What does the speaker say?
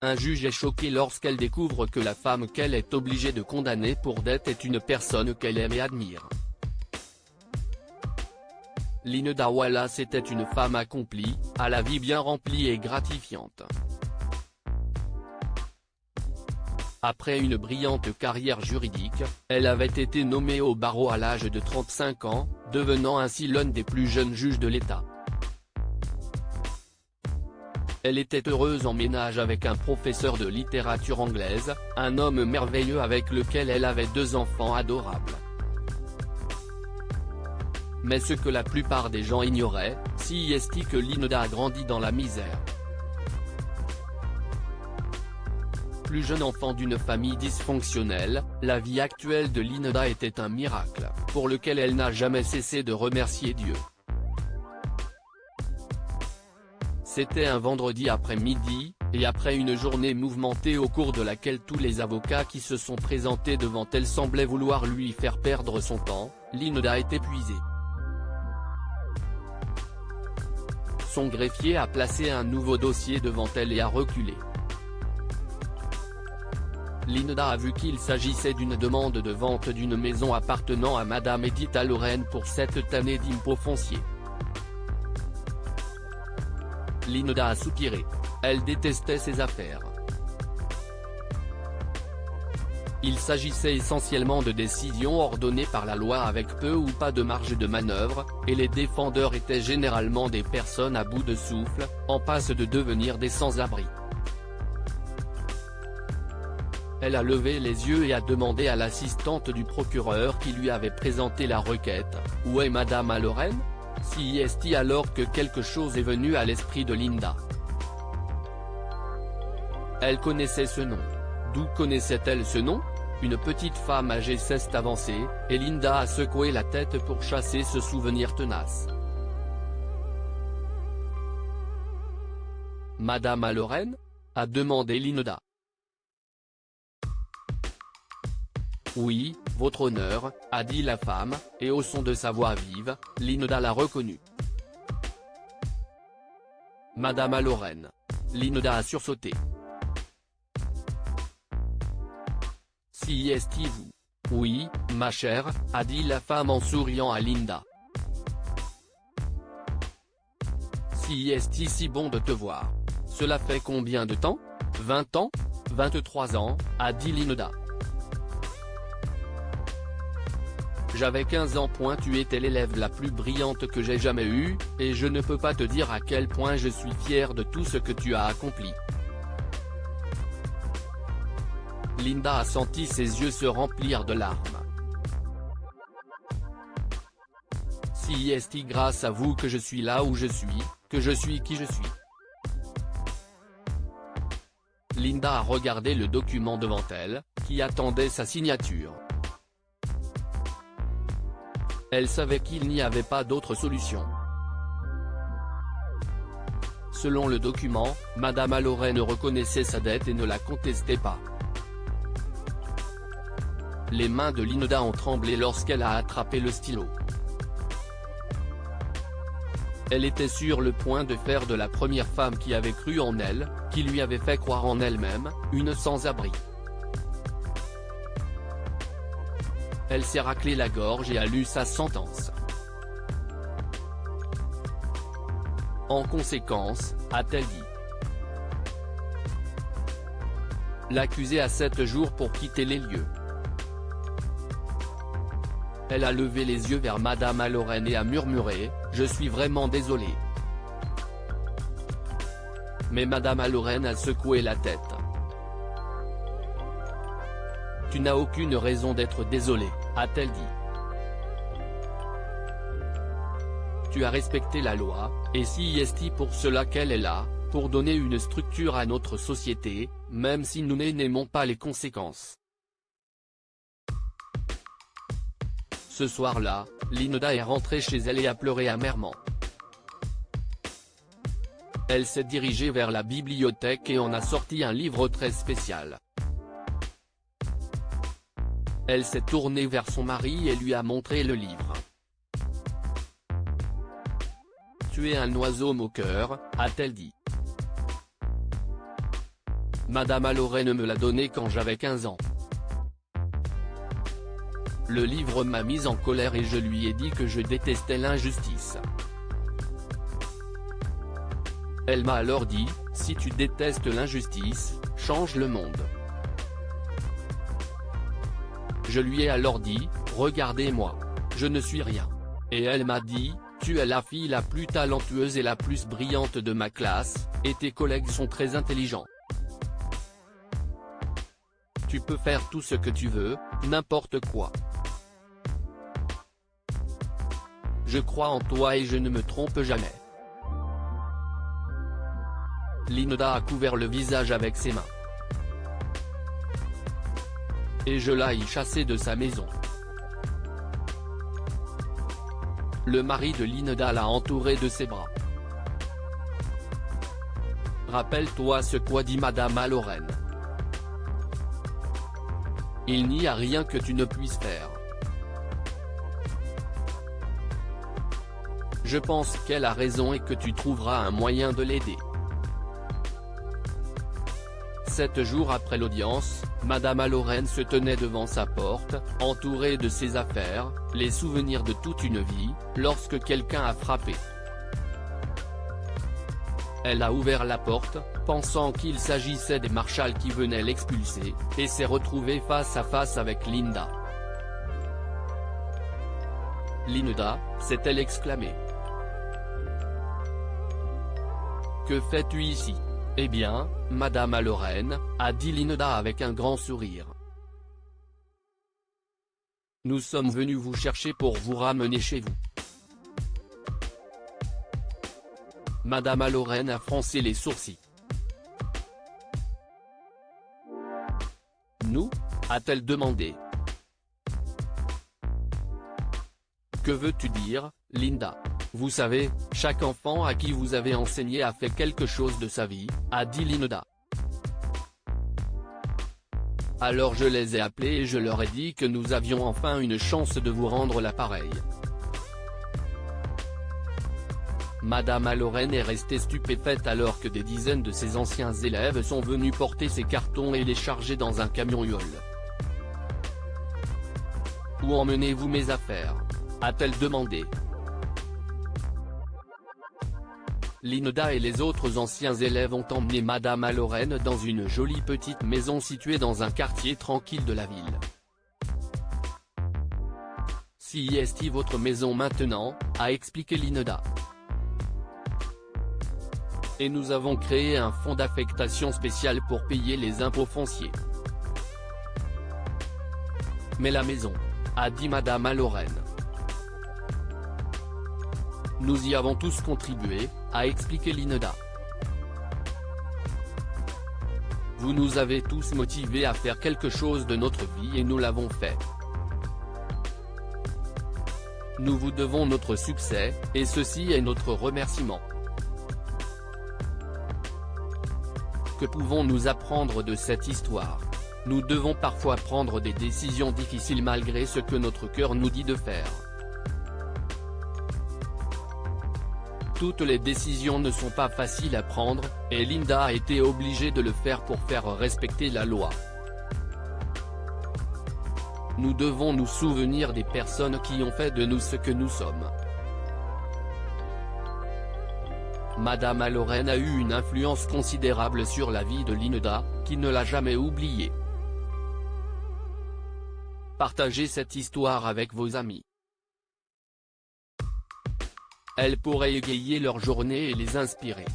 Un juge est choqué lorsqu'elle découvre que la femme qu'elle est obligée de condamner pour dette est une personne qu'elle aime et admire. Linda Wallace était une femme accomplie, à la vie bien remplie et gratifiante. Après une brillante carrière juridique, elle avait été nommée au barreau à l'âge de 35 ans, devenant ainsi l'un des plus jeunes juges de l'État. Elle était heureuse en ménage avec un professeur de littérature anglaise, un homme merveilleux avec lequel elle avait 2 enfants adorables. Mais ce que la plupart des gens ignoraient, c'est que Linda a grandi dans la misère. Plus jeune enfant d'une famille dysfonctionnelle, la vie actuelle de Linda était un miracle, pour lequel elle n'a jamais cessé de remercier Dieu. C'était un vendredi après-midi, et après une journée mouvementée au cours de laquelle tous les avocats qui se sont présentés devant elle semblaient vouloir lui faire perdre son temps, Linda est épuisée. Son greffier a placé un nouveau dossier devant elle et a reculé. Linda a vu qu'il s'agissait d'une demande de vente d'une maison appartenant à Madame Edith Lorraine pour 7 années d'impôts fonciers. Linda a soupiré. Elle détestait ses affaires. Il s'agissait essentiellement de décisions ordonnées par la loi avec peu ou pas de marge de manœuvre, et les défendeurs étaient généralement des personnes à bout de souffle, en passe de devenir des sans-abri. Elle a levé les yeux et a demandé à l'assistante du procureur qui lui avait présenté la requête, « Où est Madame Lorraine ?» C'est alors que quelque chose est venu à l'esprit de Linda. Elle connaissait ce nom. D'où connaissait-elle ce nom? Une petite femme âgée s'est avancée, et Linda a secoué la tête pour chasser ce souvenir tenace. Madame Lorraine? A demandé Linda. Oui, votre honneur, a dit la femme, et au son de sa voix vive, Linda l'a reconnue. Madame Lorraine. Linda a sursauté. C'est vous. Oui, ma chère, a dit la femme en souriant à Linda. C'est si bon de te voir. Cela fait combien de temps? 20 ans? 23 ans, a dit Linda. J'avais 15 ans. Tu étais l'élève la plus brillante que j'ai jamais eue, et je ne peux pas te dire à quel point je suis fier de tout ce que tu as accompli. Linda a senti ses yeux se remplir de larmes. C'est grâce à vous que je suis là où je suis, que je suis qui je suis. Linda a regardé le document devant elle, qui attendait sa signature. Elle savait qu'il n'y avait pas d'autre solution. Selon le document, Madame Lorraine reconnaissait sa dette et ne la contestait pas. Les mains de Linda ont tremblé lorsqu'elle a attrapé le stylo. Elle était sur le point de faire de la première femme qui avait cru en elle, qui lui avait fait croire en elle-même, une sans-abri. Elle s'est raclé la gorge et a lu sa sentence. En conséquence, a-t-elle dit. L'accusé a 7 jours pour quitter les lieux. Elle a levé les yeux vers Madame Lorraine et a murmuré, « Je suis vraiment désolée. » Mais Madame Lorraine a secoué la tête. « Tu n'as aucune raison d'être désolée, » a-t-elle dit. « Tu as respecté la loi, et c'est pour cela qu'elle est là, pour donner une structure à notre société, même si nous n'aimons pas les conséquences. » Ce soir-là, Linda est rentrée chez elle et a pleuré amèrement. Elle s'est dirigée vers la bibliothèque et en a sorti un livre très spécial. Elle s'est tournée vers son mari et lui a montré le livre. « Tu es un oiseau moqueur », a-t-elle dit. Madame Lorraine me l'a donné quand j'avais 15 ans. Le livre m'a mise en colère et je lui ai dit que je détestais l'injustice. Elle m'a alors dit, si tu détestes l'injustice, change le monde. Je lui ai alors dit, regardez-moi. Je ne suis rien. Et elle m'a dit, tu es la fille la plus talentueuse et la plus brillante de ma classe, et tes collègues sont très intelligents. Tu peux faire tout ce que tu veux, n'importe quoi. Je crois en toi et je ne me trompe jamais. Linda a couvert le visage avec ses mains. Et je l'ai chassée de sa maison. Le mari de Linda l'a entourée de ses bras. Rappelle-toi ce qu'a dit Madame Lorraine. Il n'y a rien que tu ne puisses faire. Je pense qu'elle a raison et que tu trouveras un moyen de l'aider. 7 jours après l'audience, Madame Lorraine se tenait devant sa porte, entourée de ses affaires, les souvenirs de toute une vie, lorsque quelqu'un a frappé. Elle a ouvert la porte, pensant qu'il s'agissait des marshals qui venaient l'expulser, et s'est retrouvée face à face avec Linda. Linda, s'est-elle exclamée. Que fais-tu ici? Eh bien, Madame Lorraine, a dit Linda avec un grand sourire. Nous sommes venus vous chercher pour vous ramener chez vous. Madame Lorraine a froncé les sourcils. Nous? A-t-elle demandé. Que veux-tu dire, Linda? Vous savez, chaque enfant à qui vous avez enseigné a fait quelque chose de sa vie, a dit Linda. Alors je les ai appelés et je leur ai dit que nous avions enfin une chance de vous rendre l'appareil. Madame Lorraine est restée stupéfaite alors que des dizaines de ses anciens élèves sont venus porter ses cartons et les charger dans un camion Yole. Où emmenez-vous mes affaires? A-t-elle demandé. Linda et les autres anciens élèves ont emmené Madame Lorraine dans une jolie petite maison située dans un quartier tranquille de la ville. Si est-ce votre maison maintenant, a expliqué Linda. Et nous avons créé un fonds d'affectation spécial pour payer les impôts fonciers. Mais la maison, a dit Madame Lorraine. Nous y avons tous contribué, a expliqué Linda. Vous nous avez tous motivés à faire quelque chose de notre vie et nous l'avons fait. Nous vous devons notre succès, et ceci est notre remerciement. Que pouvons-nous apprendre de cette histoire? Nous devons parfois prendre des décisions difficiles malgré ce que notre cœur nous dit de faire. Toutes les décisions ne sont pas faciles à prendre, et Linda a été obligée de le faire pour faire respecter la loi. Nous devons nous souvenir des personnes qui ont fait de nous ce que nous sommes. Madame Lorraine a eu une influence considérable sur la vie de Linda, qui ne l'a jamais oubliée. Partagez cette histoire avec vos amis. Elle pourrait égayer leur journée et les inspirer.